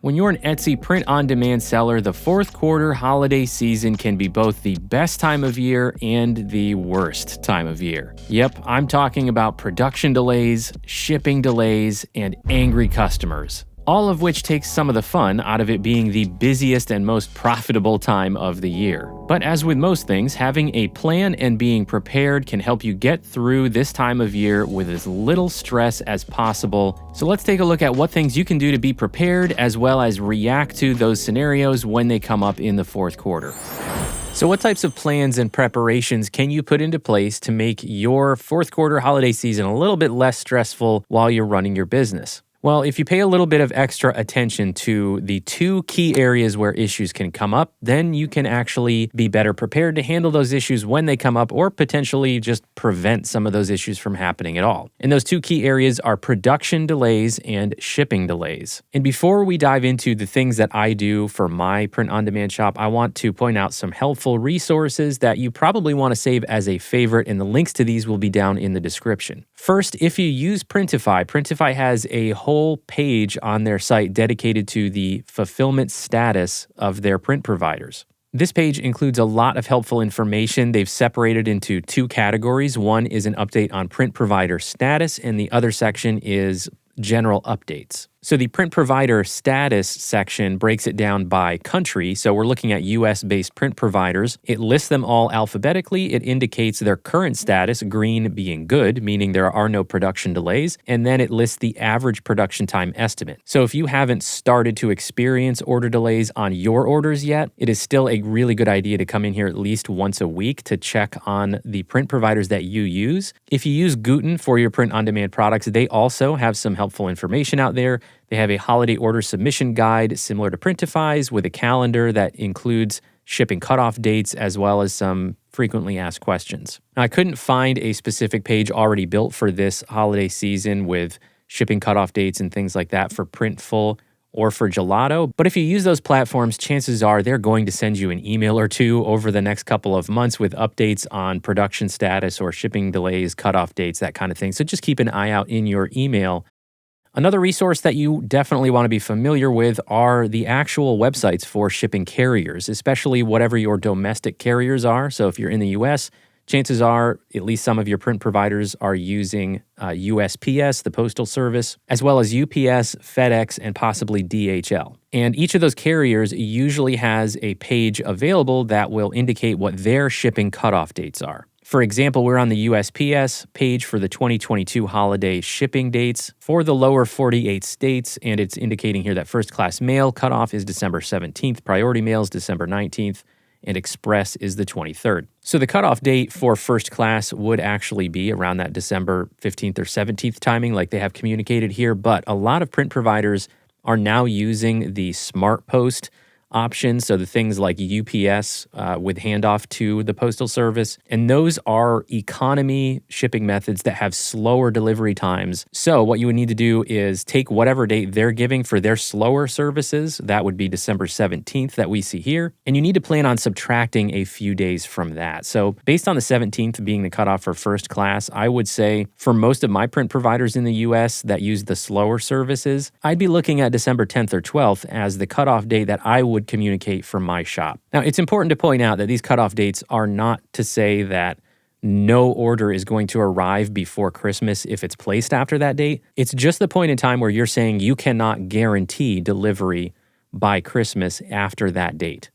When you're an Etsy print-on-demand seller, the fourth quarter holiday season can be both the best time of year and the worst time of year. Yep, I'm talking about production delays, shipping delays, and angry customers. All of which takes some of the fun out of it being the busiest and most profitable time of the year. But as with most things, having a plan and being prepared can help you get through this time of year with as little stress as possible. So let's take a look at what things you can do to be prepared as well as react to those scenarios when they come up in the fourth quarter. So what types of plans and preparations can you put into place to make your fourth quarter holiday season a little bit less stressful while you're running your business? Well, if you pay a little bit of extra attention to the two key areas where issues can come up, then you can actually be better prepared to handle those issues when they come up or potentially just prevent some of those issues from happening at all. And those two key areas are production delays and shipping delays. And before we dive into the things that I do for my print-on-demand shop, I want to point out some helpful resources that you probably want to save as a favorite, and the links to these will be down in the description. First, if you use Printify, Printify has a whole page on their site dedicated to the fulfillment status of their print providers. This page includes a lot of helpful information. They've separated into two categories. One is an update on print provider status, and the other section is general updates. So the print provider status section breaks it down by country. So we're looking at US-based print providers. It lists them all alphabetically. It indicates their current status, green being good, meaning there are no production delays. And then it lists the average production time estimate. So if you haven't started to experience order delays on your orders yet, it is still a really good idea to come in here at least once a week to check on the print providers that you use. If you use Guten for your print-on-demand products, they also have some helpful information out there. They have a holiday order submission guide similar to Printify's with a calendar that includes shipping cutoff dates as well as some frequently asked questions. Now, I couldn't find a specific page already built for this holiday season with shipping cutoff dates and things like that for Printful or for Gelato, but if you use those platforms, chances are they're going to send you an email or two over the next couple of months with updates on production status or shipping delays, cutoff dates, that kind of thing. So just keep an eye out in your email. Another resource that you definitely want to be familiar with are the actual websites for shipping carriers, especially whatever your domestic carriers are. So if you're in the US, chances are at least some of your print providers are using USPS, the Postal Service, as well as UPS, FedEx, and possibly DHL. And each of those carriers usually has a page available that will indicate what their shipping cutoff dates are. For example, we're on the USPS page for the 2022 holiday shipping dates for the lower 48 states, and it's indicating here that first-class mail cutoff is December 17th, priority mail is December 19th, and express is the 23rd. So the cutoff date for first class would actually be around that December 15th or 17th timing like they have communicated here, but a lot of print providers are now using the Smart Post options, so the things like UPS with handoff to the Postal Service, and those are economy shipping methods that have slower delivery times. So what you would need to do is take whatever date they're giving for their slower services, that would be December 17th that we see here, and you need to plan on subtracting a few days from that. So based on the 17th being the cutoff for first class, I would say for most of my print providers in the US that use the slower services, I'd be looking at December 10th or 12th as the cutoff date that I would communicate from my shop. Now, it's important to point out that these cutoff dates are not to say that no order is going to arrive before Christmas if it's placed after that date. It's just the point in time where you're saying you cannot guarantee delivery by Christmas after that date.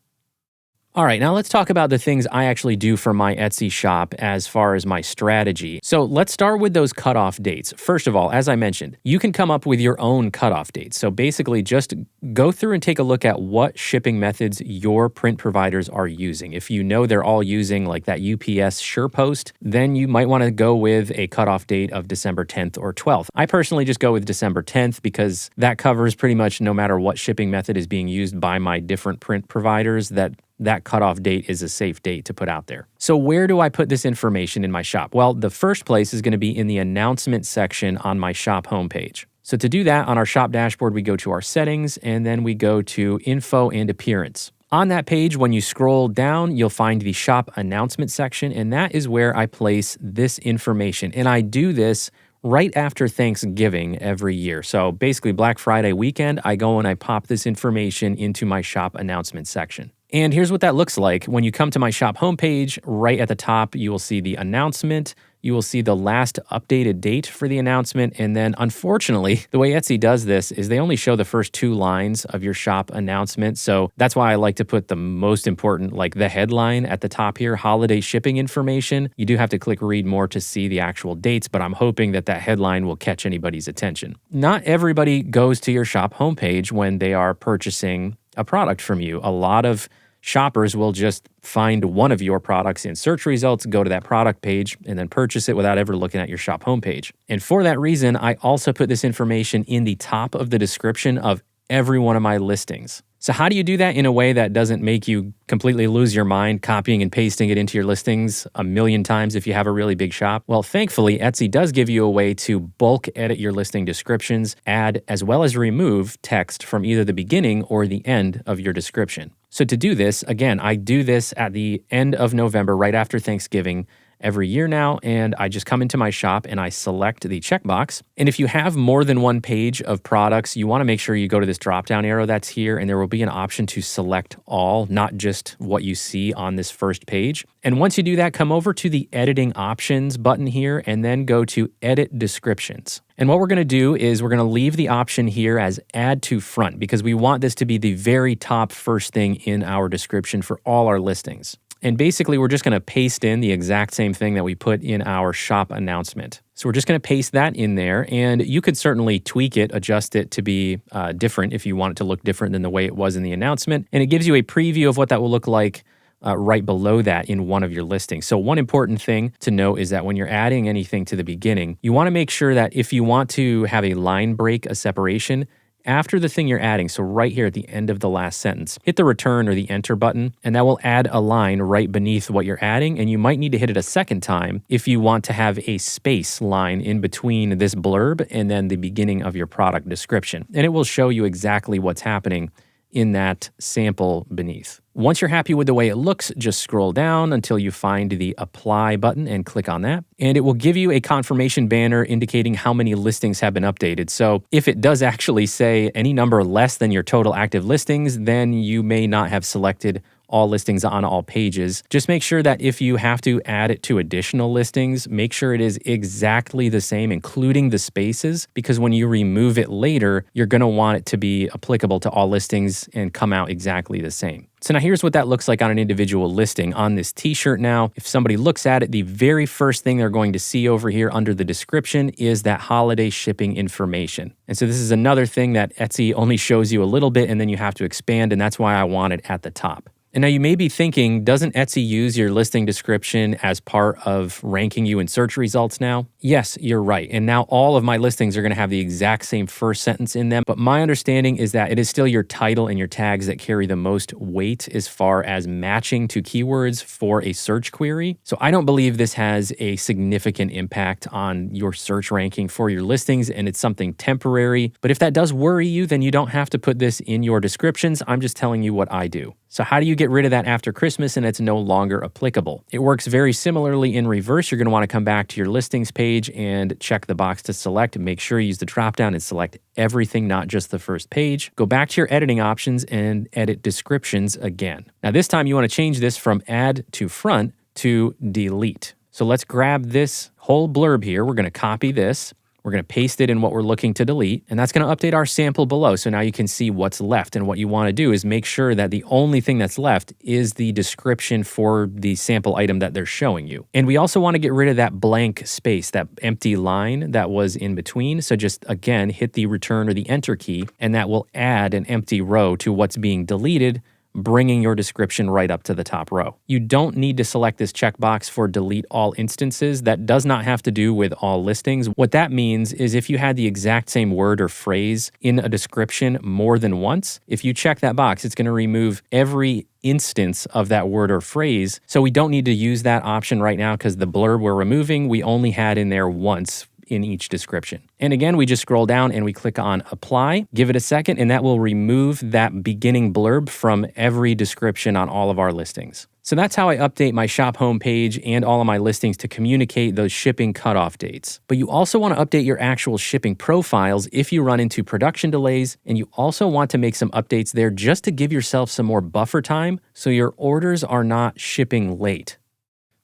All right, now let's talk about the things I actually do for my Etsy shop as far as my strategy. So let's start with those cutoff dates. First of all, as I mentioned, you can come up with your own cutoff dates. So basically just go through and take a look at what shipping methods your print providers are using. If you know they're all using like that UPS SurePost, then you might want to go with a cutoff date of December 10th or 12th. I personally just go with December 10th because that covers pretty much no matter what shipping method is being used by my different print providers, that cutoff date is a safe date to put out there. So where do I put this information in my shop? Well, the first place is going to be in the announcement section on my shop homepage. So to do that, on our shop dashboard, we go to our settings, and then we go to info and appearance. On that page, when you scroll down, you'll find the shop announcement section, and that is where I place this information. And I do this right after Thanksgiving every year. So basically, Black Friday weekend, I go and I pop this information into my shop announcement section. And here's what that looks like. When you come to my shop homepage, right at the top, you will see the announcement. You will see the last updated date for the announcement. And then unfortunately, the way Etsy does this is they only show the first 2 lines of your shop announcement. So that's why I like to put the most important, like the headline at the top here, holiday shipping information. You do have to click read more to see the actual dates, but I'm hoping that that headline will catch anybody's attention. Not everybody goes to your shop homepage when they are purchasing a product from you. A lot of shoppers will just find one of your products in search results, go to that product page, and then purchase it without ever looking at your shop homepage. And for that reason, I also put this information in the top of the description of every one of my listings. So how do you do that in a way that doesn't make you completely lose your mind copying and pasting it into your listings a million times if you have a really big shop? Well, thankfully, Etsy does give you a way to bulk edit your listing descriptions, add as well as remove text from either the beginning or the end of your description. So to do this, again, I do this at the end of November, right after Thanksgiving, every year now, and I just come into my shop and I select the checkbox. And if you have more than one page of products, you want to make sure you go to this drop-down arrow that's here, and there will be an option to select all, not just what you see on this first page. And once you do that, come over to the editing options button here, and then go to edit descriptions. And what we're going to do is we're going to leave the option here as add to front, because we want this to be the very top first thing in our description for all our listings. And basically, we're just going to paste in the exact same thing that we put in our shop announcement. So we're just going to paste that in there, and you could certainly tweak it, adjust it to be different if you want it to look different than the way it was in the announcement. And it gives you a preview of what that will look like right below that in one of your listings. So one important thing to note is that when you're adding anything to the beginning, you want to make sure that if you want to have a line break, a separation, after the thing you're adding, so right here at the end of the last sentence, hit the return or the enter button, and that will add a line right beneath what you're adding, and you might need to hit it a second time if you want to have a space line in between this blurb and then the beginning of your product description. And it will show you exactly what's happening in that sample beneath. Once you're happy with the way it looks, just scroll down until you find the apply button and click on that. And it will give you a confirmation banner indicating how many listings have been updated. So if it does actually say any number less than your total active listings, then you may not have selected all listings on all pages. Just make sure that if you have to add it to additional listings, make sure it is exactly the same, including the spaces, because when you remove it later, you're going to want it to be applicable to all listings and come out exactly the same. So now here's what that looks like on an individual listing. On this t-shirt now, if somebody looks at it, the very first thing they're going to see over here under the description is that holiday shipping information. And so this is another thing that Etsy only shows you a little bit and then you have to expand, and that's why I want it at the top. And now you may be thinking, doesn't Etsy use your listing description as part of ranking you in search results now? Yes, you're right. And now all of my listings are going to have the exact same first sentence in them. But my understanding is that it is still your title and your tags that carry the most weight as far as matching to keywords for a search query. So I don't believe this has a significant impact on your search ranking for your listings, and it's something temporary. But if that does worry you, then you don't have to put this in your descriptions. I'm just telling you what I do. So how do you get rid of that after Christmas and it's no longer applicable? It works very similarly in reverse. You're going to want to come back to your listings page and check the box to select, and make sure you use the dropdown and select everything, not just the first page. Go back to your editing options and edit descriptions again. Now this time you want to change this from add to front to delete. So let's grab this whole blurb here. We're going to copy this. We're going to paste it in what we're looking to delete, and that's going to update our sample below. So now you can see what's left. And what you want to do is make sure that the only thing that's left is the description for the sample item that they're showing you. And we also want to get rid of that blank space, that empty line that was in between. So just again, hit the return or the enter key, and that will add an empty row to what's being deleted, bringing your description right up to the top row. You don't need to select this checkbox for delete all instances. That does not have to do with all listings. What that means is if you had the exact same word or phrase in a description more than once, if you check that box, it's going to remove every instance of that word or phrase. So we don't need to use that option right now because the blurb we're removing, we only had in there once in each description. And again, we just scroll down and we click on apply, give it a second, and that will remove that beginning blurb from every description on all of our listings. So that's how I update my shop homepage and all of my listings to communicate those shipping cutoff dates. But you also want to update your actual shipping profiles if you run into production delays, and you also want to make some updates there just to give yourself some more buffer time so your orders are not shipping late.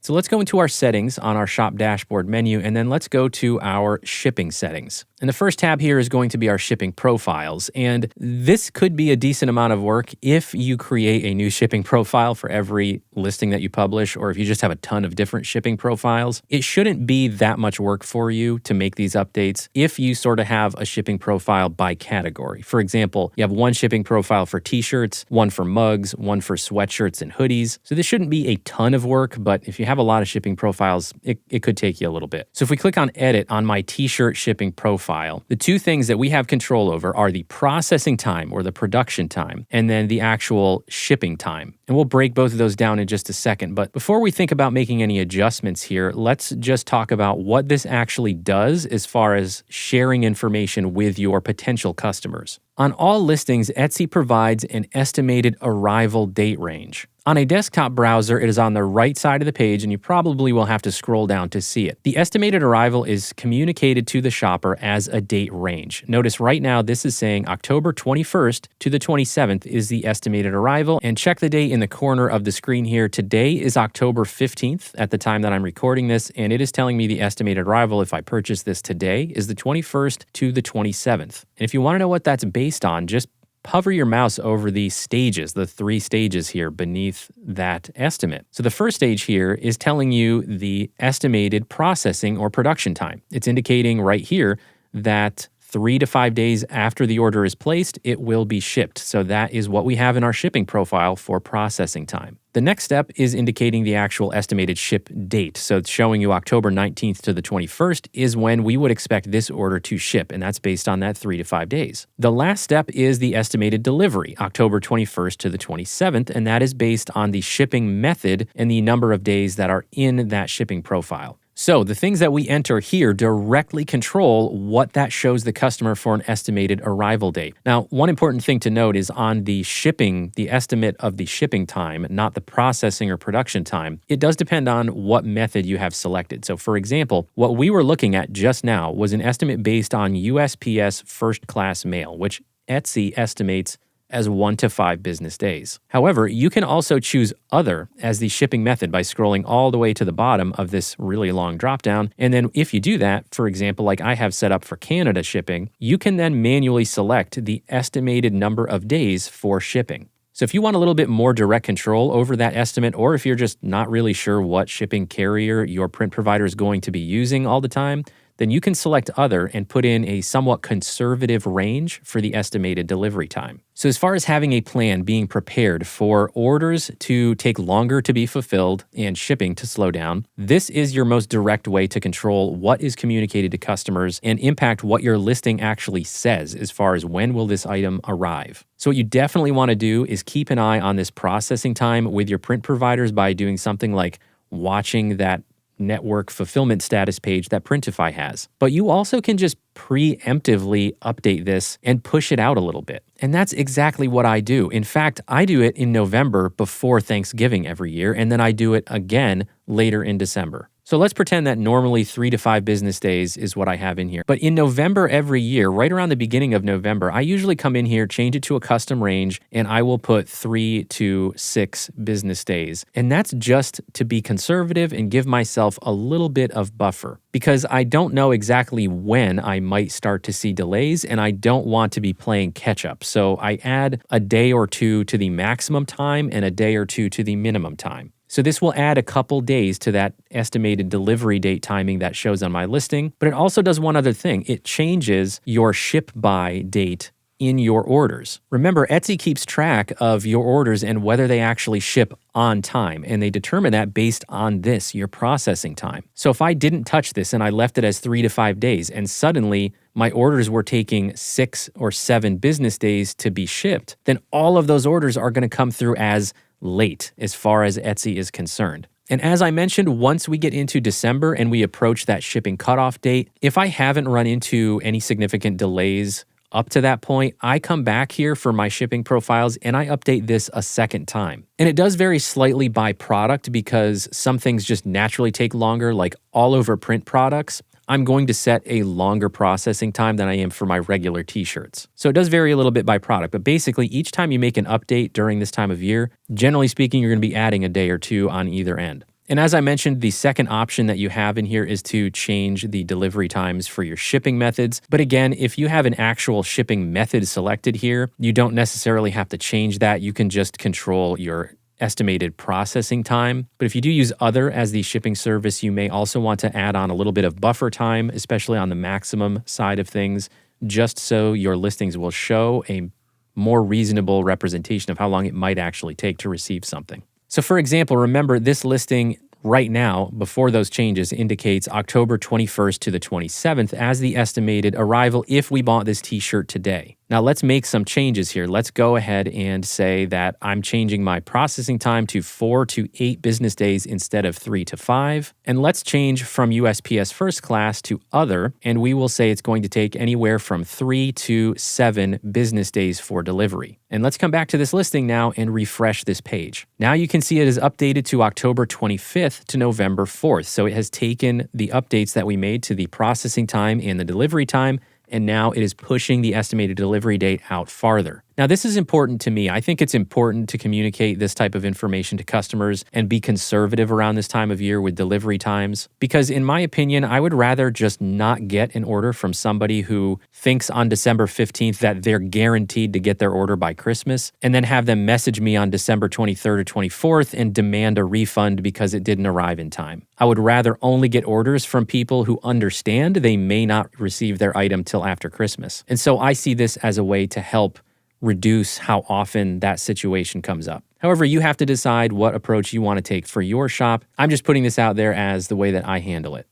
So let's go into our settings on our shop dashboard menu, and then let's go to our shipping settings. And the first tab here is going to be our shipping profiles. And this could be a decent amount of work if you create a new shipping profile for every listing that you publish, or if you just have a ton of different shipping profiles. It shouldn't be that much work for you to make these updates if you sort of have a shipping profile by category. For example, you have one shipping profile for t-shirts, one for mugs, one for sweatshirts and hoodies. So this shouldn't be a ton of work, but if you have a lot of shipping profiles, it could take you a little bit. So if we click on edit on my t-shirt shipping profile, the two things that we have control over are the processing time or the production time, and then the actual shipping time. And we'll break both of those down in just a second. But before we think about making any adjustments here, let's just talk about what this actually does as far as sharing information with your potential customers. On all listings, Etsy provides an estimated arrival date range. On a desktop browser, it is on the right side of the page, and you probably will have to scroll down to see it. The estimated arrival is communicated to the shopper as a date range. Notice right now this is saying October 21st to the 27th is the estimated arrival, and check the date in the corner of the screen here. Today is October 15th at the time that I'm recording this, and it is telling me the estimated arrival if I purchase this today is the 21st to the 27th. And if you want to know what that's based on, just hover your mouse over the stages, the 3 stages here beneath that estimate. So the first stage here is telling you the estimated processing or production time. It's indicating right here that 3 to 5 days after the order is placed, it will be shipped. So that is what we have in our shipping profile for processing time. The next step is indicating the actual estimated ship date. So it's showing you October 19th to the 21st is when we would expect this order to ship, and that's based on that 3 to 5 days. The last step is the estimated delivery, October 21st to the 27th, and that is based on the shipping method and the number of days that are in that shipping profile. So the things that we enter here directly control what that shows the customer for an estimated arrival date. Now, one important thing to note is on the shipping, the estimate of the shipping time, not the processing or production time, it does depend on what method you have selected. So for example, what we were looking at just now was an estimate based on USPS first class mail, which Etsy estimates as 1 to 5 business days. However, you can also choose other as the shipping method by scrolling all the way to the bottom of this really long dropdown. And then if you do that, for example, like I have set up for Canada shipping, you can then manually select the estimated number of days for shipping. So if you want a little bit more direct control over that estimate, or if you're just not really sure what shipping carrier your print provider is going to be using all the time, then you can select other and put in a somewhat conservative range for the estimated delivery time. So as far as having a plan, being prepared for orders to take longer to be fulfilled and shipping to slow down, this is your most direct way to control what is communicated to customers and impact what your listing actually says as far as when will this item arrive. So what you definitely want to do is keep an eye on this processing time with your print providers by doing something like watching that network fulfillment status page that Printify has. But you also can just preemptively update this and push it out a little bit. And that's exactly what I do. In fact, I do it in November before Thanksgiving every year, and then I do it again later in December. So let's pretend that normally 3 to 5 business days is what I have in here. But in November every year, right around the beginning of November, I usually come in here, change it to a custom range, and I will put 3 to 6 business days. And that's just to be conservative and give myself a little bit of buffer, because I don't know exactly when I might start to see delays, and I don't want to be playing catch up. So I add a day or two to the maximum time and a day or two to the minimum time. So this will add a couple days to that estimated delivery date timing that shows on my listing, but it also does one other thing. It changes your ship by date in your orders. Remember, Etsy keeps track of your orders and whether they actually ship on time, and they determine that based on this, your processing time. So if I didn't touch this and I left it as 3 to 5 days, and suddenly my orders were taking 6 or 7 business days to be shipped, then all of those orders are going to come through as late as far as Etsy is concerned. And as I mentioned, once we get into December and we approach that shipping cutoff date, if I haven't run into any significant delays up to that point, I come back here for my shipping profiles and I update this a second time. And it does vary slightly by product because some things just naturally take longer, like all over print products. I'm going to set a longer processing time than I am for my regular t-shirts. So it does vary a little bit by product, but basically each time you make an update during this time of year, generally speaking, you're going to be adding a day or two on either end. And as I mentioned, the second option that you have in here is to change the delivery times for your shipping methods. But again, if you have an actual shipping method selected here, you don't necessarily have to change that. You can just control your estimated processing time. But if you do use other as the shipping service, you may also want to add on a little bit of buffer time, especially on the maximum side of things, just so your listings will show a more reasonable representation of how long it might actually take to receive something. So for example, remember this listing right now, before those changes, indicates October 21st to the 27th as the estimated arrival if we bought this t-shirt today. Now let's make some changes here. Let's go ahead and say that I'm changing my processing time to 4 to 8 business days instead of 3 to 5. And let's change from USPS First Class to Other, and we will say it's going to take anywhere from 3 to 7 business days for delivery. And let's come back to this listing now and refresh this page. Now you can see it is updated to October 25th to November 4th. So it has taken the updates that we made to the processing time and the delivery time, and now it is pushing the estimated delivery date out farther. Now, this is important to me. I think it's important to communicate this type of information to customers and be conservative around this time of year with delivery times, because in my opinion, I would rather just not get an order from somebody who thinks on December 15th that they're guaranteed to get their order by Christmas, and then have them message me on December 23rd or 24th and demand a refund because it didn't arrive in time. I would rather only get orders from people who understand they may not receive their item till after Christmas. And so I see this as a way to help reduce how often that situation comes up. However, you have to decide what approach you want to take for your shop. I'm just putting this out there as the way that I handle it.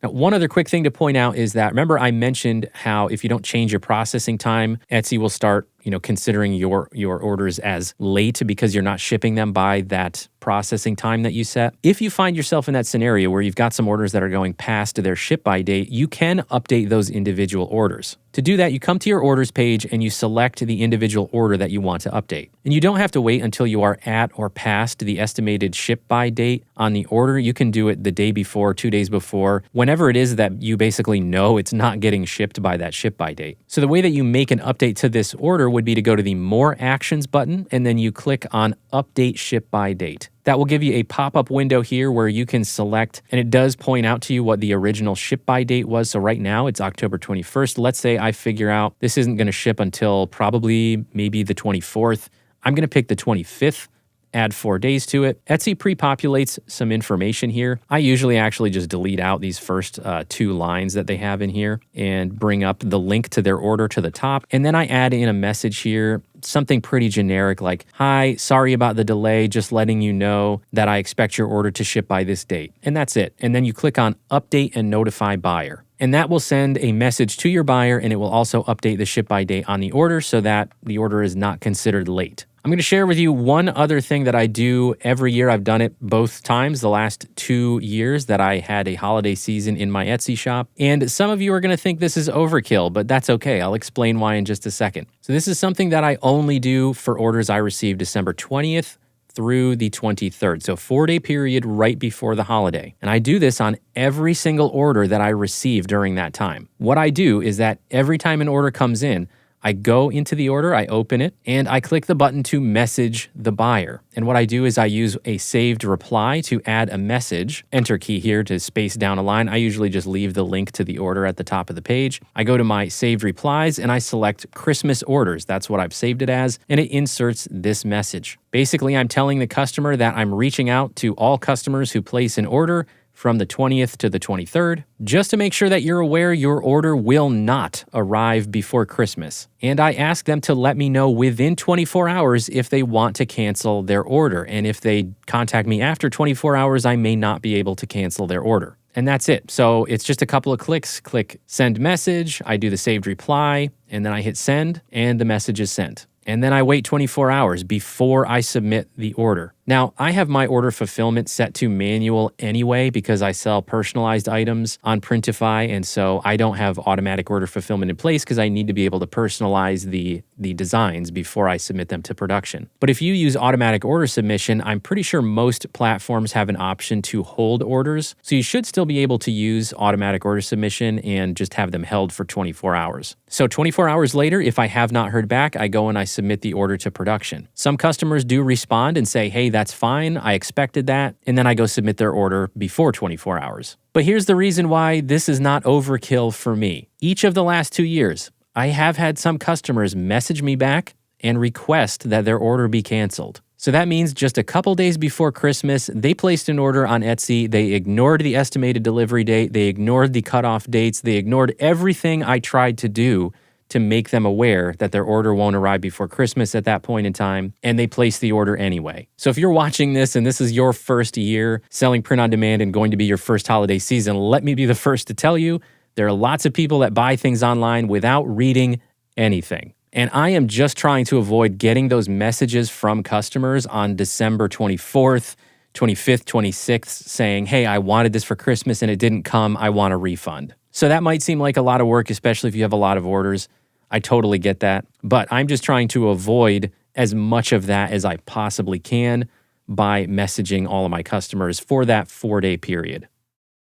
Now, one other quick thing to point out is that, remember I mentioned how if you don't change your processing time, Etsy will start, considering your orders as late because you're not shipping them by that processing time that you set. If you find yourself in that scenario where you've got some orders that are going past their ship by date, you can update those individual orders. To do that, you come to your orders page and you select the individual order that you want to update. And you don't have to wait until you are at or past the estimated ship by date on the order. You can do it the day before, 2 days before, whenever it is that you basically know it's not getting shipped by that ship by date. So the way that you make an update to this order would be to go to the More Actions button, and then you click on Update Ship by Date. That will give you a pop-up window here where you can select, and it does point out to you what the original ship by date was. So right now it's October 21st. Let's say I figure out this isn't going to ship until probably maybe the 24th. I'm going to pick the 25th. Add 4 days to it. Etsy pre-populates some information here. I usually actually just delete out these first 2 lines that they have in here and bring up the link to their order to the top. And then I add in a message here, something pretty generic like, "Hi, sorry about the delay, just letting you know that I expect your order to ship by this date." And that's it. And then you click on Update and Notify Buyer. And that will send a message to your buyer, and it will also update the ship by date on the order so that the order is not considered late. I'm going to share with you one other thing that I do every year. I've done it both times, the last 2 years that I had a holiday season in my Etsy shop. And some of you are going to think this is overkill, but that's okay. I'll explain why in just a second. So this is something that I only do for orders I receive December 20th through the 23rd. So 4-day period right before the holiday. And I do this on every single order that I receive during that time. What I do is that every time an order comes in, I go into the order, I open it, and I click the button to message the buyer. And what I do is I use a saved reply to add a message, enter key here to space down a line. I usually just leave the link to the order at the top of the page. I go to my saved replies and I select Christmas orders. That's what I've saved it as, and it inserts this message. Basically, I'm telling the customer that I'm reaching out to all customers who place an order from the 20th to the 23rd, just to make sure that you're aware your order will not arrive before Christmas. And I ask them to let me know within 24 hours if they want to cancel their order. And if they contact me after 24 hours, I may not be able to cancel their order. And that's it. So it's just a couple of clicks. Click send message, I do the saved reply, and then I hit send, and the message is sent. And then I wait 24 hours before I submit the order. Now, I have my order fulfillment set to manual anyway because I sell personalized items on Printify, and so I don't have automatic order fulfillment in place because I need to be able to personalize the designs before I submit them to production. But if you use automatic order submission, I'm pretty sure most platforms have an option to hold orders, so you should still be able to use automatic order submission and just have them held for 24 hours. So 24 hours later, if I have not heard back, I go and I submit the order to production. Some customers do respond and say, hey, that's fine, I expected that, and then I go submit their order before 24 hours. But here's the reason why this is not overkill for me. Each of the last 2 years, I have had some customers message me back and request that their order be canceled. So that means just a couple days before Christmas, they placed an order on Etsy, they ignored the estimated delivery date, they ignored the cutoff dates, they ignored everything I tried to do to make them aware that their order won't arrive before Christmas at that point in time, and they place the order anyway. So if you're watching this and this is your first year selling print on demand and going to be your first holiday season, let me be the first to tell you, there are lots of people that buy things online without reading anything. And I am just trying to avoid getting those messages from customers on December 24th, 25th, 26th saying, hey, I wanted this for Christmas and it didn't come, I want a refund. So that might seem like a lot of work, especially if you have a lot of orders. I totally get that. But I'm just trying to avoid as much of that as I possibly can by messaging all of my customers for that 4-day period.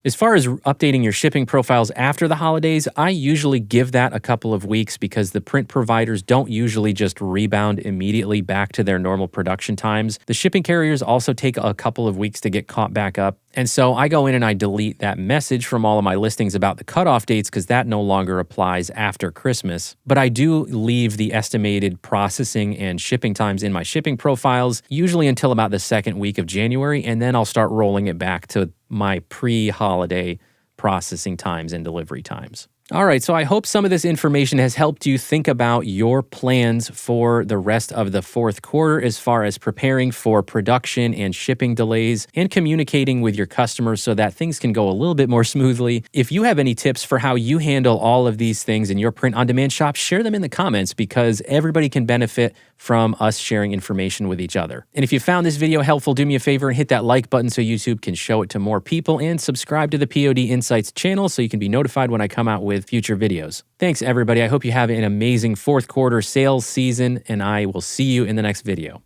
As far as updating your shipping profiles after the holidays, I usually give that a couple of weeks because the print providers don't usually just rebound immediately back to their normal production times. The shipping carriers also take a couple of weeks to get caught back up. And so I go in and I delete that message from all of my listings about the cutoff dates because that no longer applies after Christmas. But I do leave the estimated processing and shipping times in my shipping profiles, usually until about the second week of January, and then I'll start rolling it back to my pre-holiday processing times and delivery times. All right, so I hope some of this information has helped you think about your plans for the rest of the fourth quarter as far as preparing for production and shipping delays and communicating with your customers so that things can go a little bit more smoothly. If you have any tips for how you handle all of these things in your print-on-demand shop, share them in the comments because everybody can benefit from us sharing information with each other. And if you found this video helpful, do me a favor and hit that like button so YouTube can show it to more people, and subscribe to the POD Insights channel so you can be notified when I come out with future videos. Thanks, everybody. I hope you have an amazing fourth quarter sales season, and I will see you in the next video.